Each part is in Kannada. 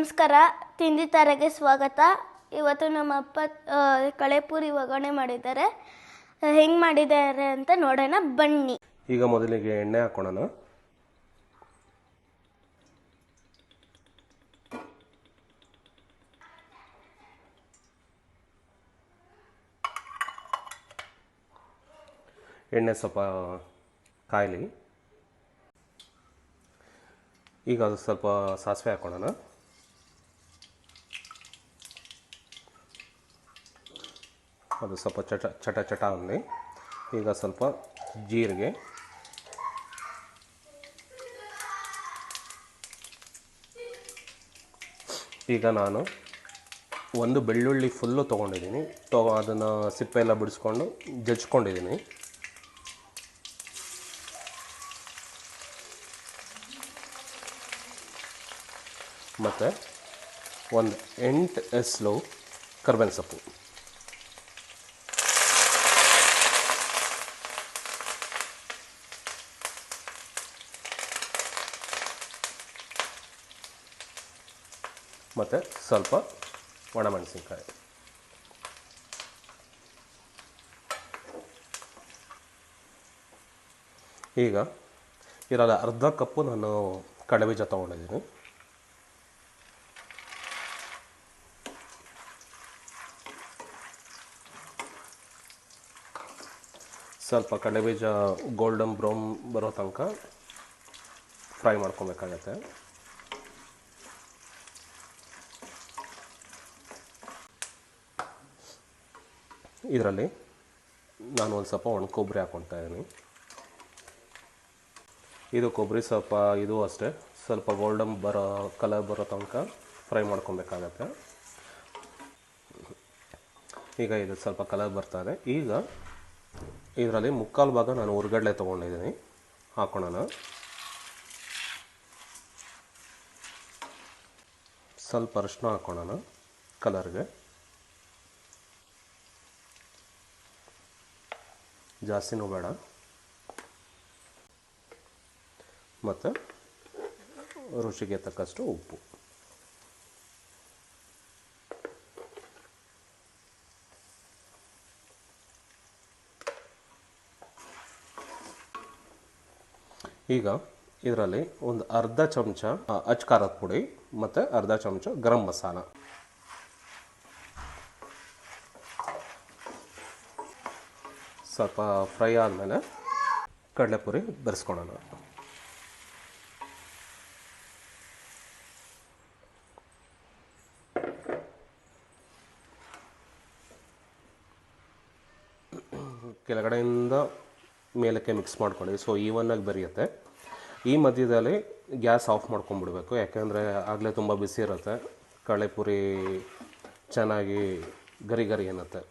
ನಮಸ್ಕಾರ, ತಿಂಡಿ ತಾರೆಗೆ ಸ್ವಾಗತ. ಇವತ್ತು ನಮ್ಮ ಅಪ್ಪ ಕಳೆಪುರಿ ಒಗ್ಗರಣೆ ಮಾಡಿದ್ದಾರೆ. ಹೆಂಗೆ ಮಾಡಿದ್ದಾರೆ ಅಂತ ನೋಡೋಣ ಬನ್ನಿ. ಈಗ ಮೊದಲಿಗೆ ಎಣ್ಣೆ ಹಾಕೋಣ. ಎಣ್ಣೆ ಸ್ವಲ್ಪ ಕಾಯಲಿ. ಈಗ ಅದು ಸ್ವಲ್ಪ ಸಾಸಿವೆ ಹಾಕೋಣ. ಅದು ಸ್ವಲ್ಪ ಚಟ ಅನ್ನಿ. ಈಗ ಸ್ವಲ್ಪ ಜೀರಿಗೆ, ಈಗ ನಾನು ಒಂದು ಬೆಳ್ಳುಳ್ಳಿ ಫುಲ್ಲು ತೊಗೊಂಡಿದ್ದೀನಿ. ಅದನ್ನು ಸಿಪ್ಪೆ ಎಲ್ಲ ಬಿಡಿಸ್ಕೊಂಡು ಜಜ್ಕೊಂಡಿದ್ದೀನಿ. ಮತ್ತು ಒಂದು 8 ಎಸ್ಲು ಕರ್ಬೇವಿನ ಸೊಪ್ಪು, ಮತ್ತು ಸ್ವಲ್ಪ ಒಣಮೆಣಸಿನ್ಕಾಯಿ. ಈಗ ಇದರಲ್ಲಿ ಅರ್ಧ ಕಪ್ಪು ನಾನು ಕಡಲೆಬೀಜ ತೊಗೊಂಡಿದ್ದೀನಿ. ಸ್ವಲ್ಪ ಕಡಲೆಬೀಜ ಗೋಲ್ಡನ್ ಬ್ರೌನ್ ಬರೋ ತನಕ ಫ್ರೈ ಮಾಡ್ಕೊಬೇಕಾಗತ್ತೆ. ಇದರಲ್ಲಿ ನಾನು ಒಂದು ಸ್ವಲ್ಪ ಒಣ ಕೊಬ್ಬರಿ ಹಾಕ್ಕೊಳ್ತಾ ಇದ್ದೀನಿ. ಇದು ಕೊಬ್ಬರಿ ಸ್ವಲ್ಪ ಇದು ಅಷ್ಟೇ ಸ್ವಲ್ಪ ಗೋಲ್ಡನ್ ಕಲರ್ ಬರೋ ತನಕ ಫ್ರೈ ಮಾಡ್ಕೊಬೇಕಾಗತ್ತೆ. ಈಗ ಇದು ಸ್ವಲ್ಪ ಕಲರ್ ಬರ್ತಾಯಿದೆ. ಈಗ ಇದರಲ್ಲಿ ಮುಕ್ಕಾಲು ಭಾಗ ನಾನು ಹುರ್ಗಡ್ಲೆ ತೊಗೊಂಡಿದ್ದೀನಿ, ಹಾಕೋಣ. ಸ್ವಲ್ಪ ಅರಿಶಿನ ಹಾಕೋಣ ಕಲರ್ಗೆ, ಜಾಸ್ತಿನೂ ಬೇಡ. ಮತ್ತು ರುಚಿಗೆ ತಕ್ಕಷ್ಟು ಉಪ್ಪು. ಈಗ ಇದರಲ್ಲಿ ಒಂದು ಅರ್ಧ ಚಮಚ ಅಚ್ಚ ಖಾರದ ಪುಡಿ ಮತ್ತು ಅರ್ಧ ಚಮಚ ಗರಂ ಮಸಾಲ. ಸ್ವಲ್ಪ ಫ್ರೈ ಆದಮೇಲೆ ಕಡಲೆಪುರಿ ಬೆರೆಸ್ಕೊಳ್ಳೋಣ. ಕೆಳಗಡೆಯಿಂದ ಮೇಲಕ್ಕೆ ಮಿಕ್ಸ್ ಮಾಡ್ಕೊಳ್ಳಿ, ಸೊ ಈವನ್ನಾಗಿ ಬೆರೆಯುತ್ತೆ. ಈ ಮಧ್ಯದಲ್ಲಿ ಗ್ಯಾಸ್ ಆಫ್ ಮಾಡ್ಕೊಂಡ್ಬಿಡ್ಬೇಕು, ಯಾಕೆಂದರೆ ಆಗಲೇ ತುಂಬ ಬಿಸಿ ಇರುತ್ತೆ. ಕಡಲೆಪುರಿ ಚೆನ್ನಾಗಿ ಗರಿ ಗರಿ ಅನ್ನತ್ತೆ.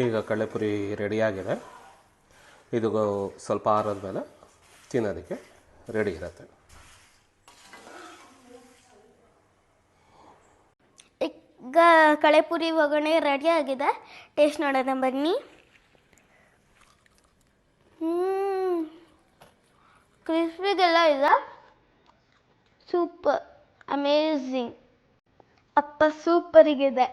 ಈಗ ಕಡಲೆಪುರಿ ರೆಡಿಯಾಗಿದೆ. ಇದು ಸ್ವಲ್ಪ ಆರಿದ ಮೇಲೆ ತಿನ್ನೋದಕ್ಕೆ ರೆಡಿ ಇರುತ್ತೆ. ಈಗ ಕಳೆಪುರಿ ಒಗ್ಗರಣೆ ರೆಡಿ ಆಗಿದೆ. ಟೇಸ್ಟ್ ನೋಡೋಣ ಬನ್ನಿ. ಕ್ರಿಸ್ಪಿಗೆಲ್ಲ ಇದೆ. Super, amazing. ಅಪ್ಪ ಸೂಪರಿಗಿದೆ.